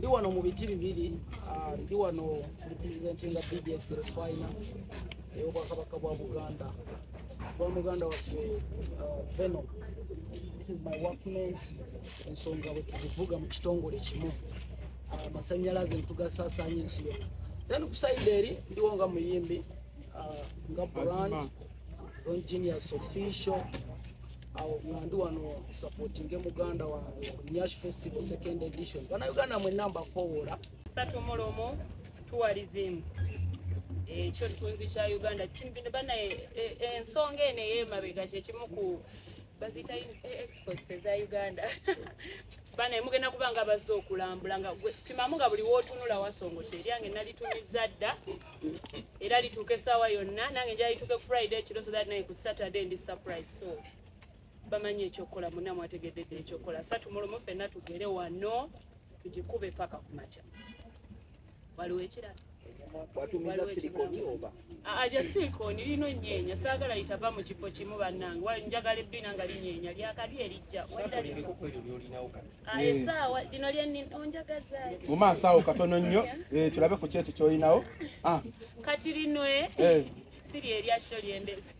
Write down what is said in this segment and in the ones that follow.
ndi wano mu biti bibiri ndi wano representinga BDS refiner ey'obwakabaka bwa Buganda waffe Venom. This is my workmate ensonga bwe tuzivuga mu kitongole kimu amasanyalaze ntugasaasanya ensi yonna. Then ku side eri ndiwo nga muyimbi nga brand Ron Genius official ndi wano supporting Muganda wa Nyash Festival 2nd edition. Bana Uganda mwe namba kowola Satu Mulomo tourism ekyo tunzi kya Uganda kimbinde bana ensonga ene yemabega kyekimu ku bazita exports za Uganda bana emugenda kubanga bazza okulambula nga pimamu nga buli wootunula wasongodde eryange nalitumiza dda era lituuke essaawa yonna nange njala lituuke ku Friday ekiro so that naye ku Saturday ndi surprise so bamanyi ekyokukola muna mwategedde ekyokukola Satu Mulomo ffenna tugere wano tugikube paka ku makya waliwo ekirala watumiza silikoni oba aja silikoni lino nyeenya saagala litava mu kifo kimu bannange wali njagala ebbina nga linyeenya lyakabi erijja esaawa lino onjagaza mu maaso awo katono nnyo tulabe ku kyekyo ky'olinawo kati lino siri eryakyo lyendezi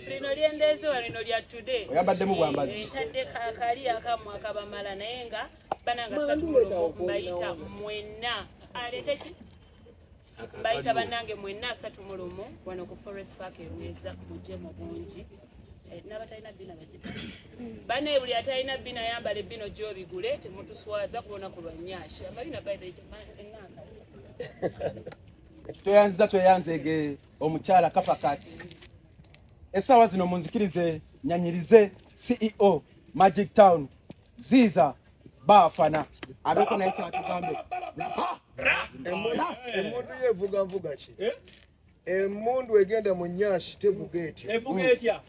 lino lyendezi lino lya today oyabaddemu bwambazi ntadde kali akamu akabamala naye nga bananga Satu Mulomo mbayita mwenna alete ki mbayita bannange mwenna Satu Mulomo wano ku Forest Park Erweza mujje mu bungi n'abatalina bbina bane buli atalina bbina yambala ebbino gy'obigule temutuswaza kubona ku lwanyashi amalina toyanziza tweyanzege omukyala kapakati essaawa zino munzikirize nyanyirize CEO Magic Town Ziza Bafana abeko naye kyatugambe emundu yevuga nvuga ki emundu egenda mu Nyashi tevuga etya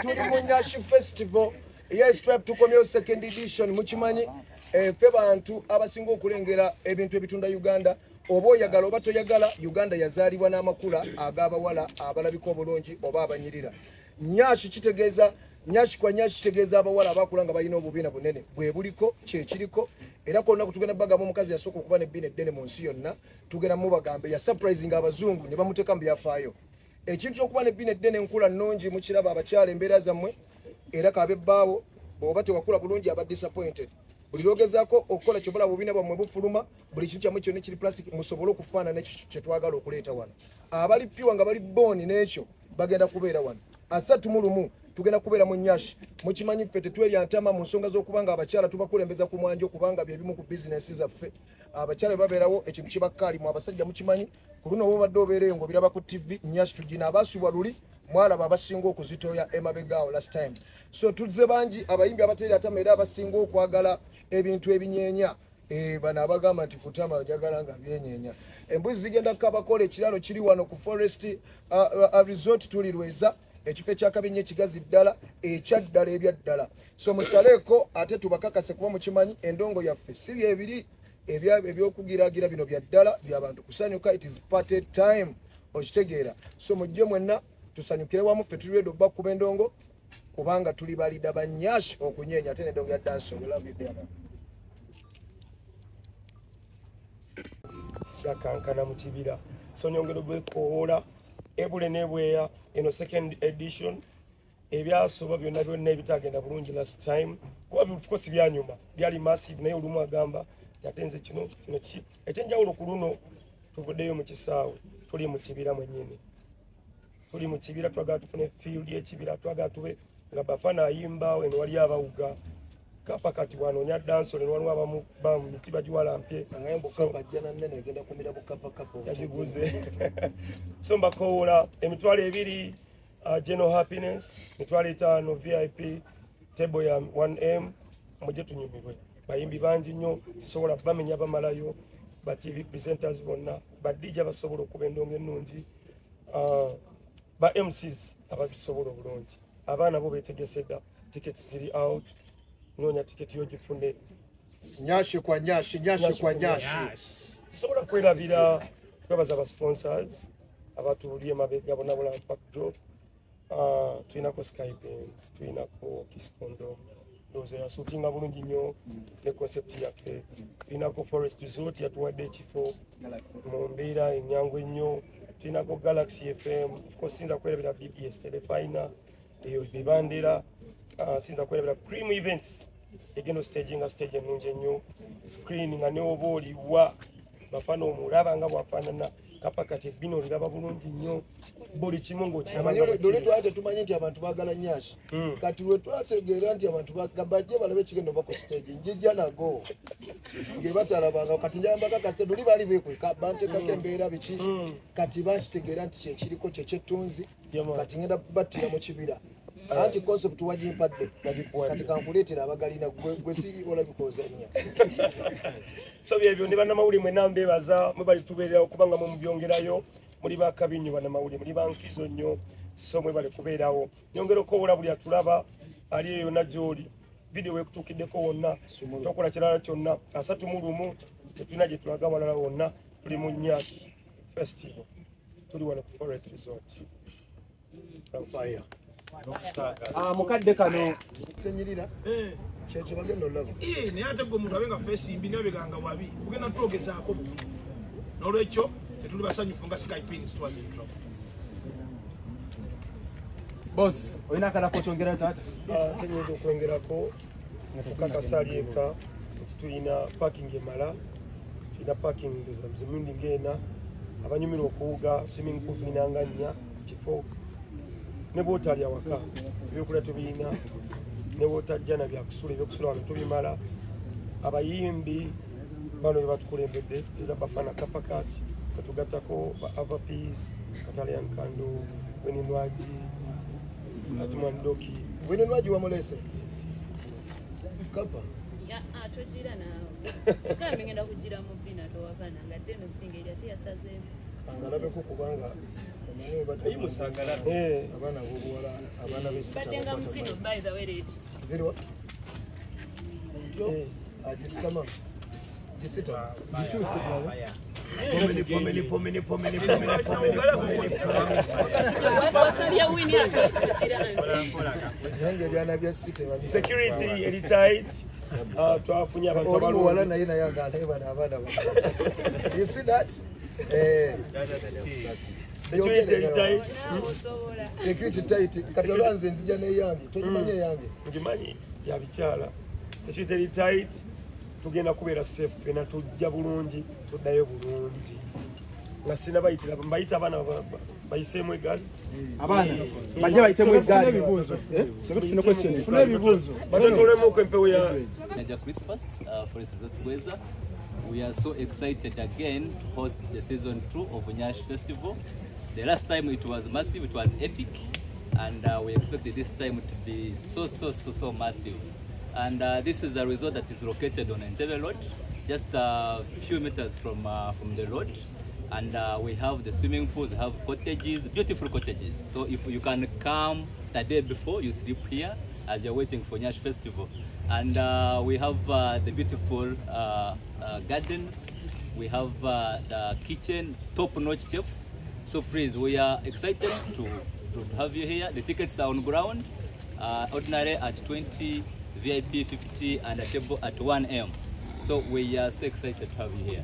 tuli mu Nyashi Festival Stripe tukomyewo 2nd edition mukimanyi ffe bantu abasinga okulengera ebintu ebitunda Uganda oba oyagala oba toyagala Uganda yazaalibwa n'amakula ag'abawala abalabika obulungi oba abanyirira. Nyashi kitegeeza Nyashi kwa Nyashi kitegeeza abawala abakula nga balina obubiina bunene bwe buliko kyekiriko era ko olunaku tugenda bagamba omukazi yasooka okuba n'ebbiina eddene mu nsi yonna tugenda mubagambe ya surprising abazungu ne bamuteeka mu byafaayo ekintu ky'okuba n'ebbiina eddene enkula nnungi mukiraba abakyala embeera zammwe era kabebbaawo oba tewakula bulungi aba disappointed buli lwogezaako okukola kyobola bubiina bwammwe bufuluma buli kintu kyammwe kyonna kiri plastic musobole okufaanana ekyo kye twagala okuleeta wano abali piwa nga bali booni n'ekyo bagenda kubeera wano Satu Mulomo tugenda kubeera mu Nyashi mukimanyi ffe tetwerya ntama mu nsonga z'okubanga abakyala tubakulembeza ku mwanjo okubanga bye bimu ku bizinesi zaffe abakyala babeerawo ekintu kibakkaali mu abasajja mukimanyi ku luno obadde obeereyo ng'obiraba ku TV Nyashi tugina abaasibwa luli mwalaba abasinga okuzitoya emabegaawo last time so tuzze bangi abayimbi abateera atama era abasinga okwagala ebintu ebinyeenya bano abagamba nti kutama ojagala nga byenyeenya embuzi zigenda kukabakola ekiralo kiri wano ku Forest Resort tuli Lweza ekifo ekyakabinye ekigazi ddala ekyaddala ebyaddala so musaleeko ate tubakakase kuba mukimanyi endongo yaffe si byebiri ebyokugiraagira bino bya ddala by'abantu kusanyuka it is party time okitegeera so mujje mwenna tusanyukire wamu ffe tuli redo bakuba endongo kubanga tuli balida ba Nyashi okunyeenya ate n'endongo ya dance gakankana mu kibira so nyongero bwekoola ebule nebweya eno 2nd edition ebyasoba byonna byonna ebitagenda bulungi last time kuba bifkosi byanyuma byali massive naye olumu agamba yatenze kino ki ekyenjawulo ku luno tuvuddeyo mu kisaawe tuli mu kibira mwennyini tuli mu kibira twagala tufune field y'ekibira twagala tube nga Bafana ayimba eno wali abawuga kapakati wanoonya dansole waliwo abamu ba mu miti bagiwalampye yagiguze so mbakoola emitwalo ebiri General Happiness emitwalo 5 VIP table ya 1M mujje tunyumirwe bayimbi bangi nnyo tusobola bamenya bamalayo ba TV presenters bonna ba DJ basobola okuba endongo ennungi ba MCs ababisobola obulungi abaana bo betegese dda tickets ziri out nonya ticket yo gifune Nyashi kwa Nyashi sobola kwerabira twebaza aba sponsors abatuuliye mabega bonna bula backdrop tuinako Skybanks tuinako Kiskondo ndowooza yasuutinga bulungi nnyo ne concept yaffe. Tulinako Forest Resort yatuwadde ekifo mu mbeera ennyangu ennyo. Tulinako Galaxy FM, sinza kwerabira BBS Telefina, eyo bibandera, sinza kwerabira Cream Events, egeno stage nga stage ennungi ennyo, screen nga ne oba oliwa bafana omulaba nga bwafaanana kapakati bino oliraba bulungi nnyo buli kimu ng'oluli twate tumanyi nti abantu baagala nyashi kati lwe twategeera nti abantu bajje balabe ekigendo bako stage njijja nago nge batalabanga kati njamba kakase luli baali beekweka bantekako embeera biki kati bakitegeera nti kyekiriko kyekyetunzi kati ngenda battira mu kibira anti concept wagimpadde kati kankuleetera abagalina gwe si olabikoozanya. So byebyo ne bannamawulire mwenna mbeebaza mwe bali tubeerera okubanga mwe mubyongerayo muli bakabinyo bannamawulire muli bankizo nnyo so mwe bali kubeerawo nyongera okoowola buli atulaba ali eyo yonna gy'oli vidiyo wekutuukiddeko wonna tokola kirala kyonna 31 tetulina gye tulaga walala wonna tuli mu Nyash Festival tuli wano ku Forest Resort. Fire. Mukadde kano tenyirira kyekyo bagenda olaba naye ate gwe omuntu abenga feesimbi nabeganga wabi kugenda tulogezaako bubi n'olwekyo tetuli basanyufu nga Skypins twaze entravo. boss olina akala kokyongerayo taata? Tenyinza okwengerako okukakasa ali eka nti tulina parking emala, tulina parking zemirundi ng'ena, abanyumirwa okuwuga swimming pool tulina nga 4 kifo ne bwotali awaka ebyokulya tubirina ne bwotajja na byakusula ebyokusula wano tubimala. Abayimbi bano bebatukulembedde ziza Bafana Kapakat katugattako ba Avapis Katalian Kando Weninwaji Atumandoki Weninwaji wamulese kapa atogira naawe kambe ngenda kugira mu bina towakana ngadde no singa eri ate yasazeemu angalabeko kubanga abaana b'obuwala abaana batenga muzino by the way rate ziriwa agisikama gisita wasalya wini yange byana bya site security eri tight. Twafunye abantu abalungi wala naye naye agala bana abaana you see that security tight kati olwanze nzija neyange togimanye yange ngimanyi yabikyala security tight tugenda kubeera safe fena tujja bulungi tuddayo bulungi nga sina bayitira mbayita abaana bayiseemu eggaali abaana bajja bayitemu eggaali tufune question funa ebibuuzo batatolemu empewo ya Naja Christmas Forest Resort Bweza. We are so excited again to host the season 2 of Nyash Festival. The last time it was massive, it was epic, and we expected this time to be so massive. And this is a resort that is located on Entebbe Road, just a few meters from the road. And we have the swimming pools, we have cottages, beautiful cottages. So if you can come the day before, you sleep here as you're waiting for Nyash Festival. And we have the beautiful gardens. We have the kitchen, top-notch chefs. So please, we are excited to have you here. The tickets are on ground, ordinary at 20, VIP 50, and a table at 1 AM. So we are so excited to have you here.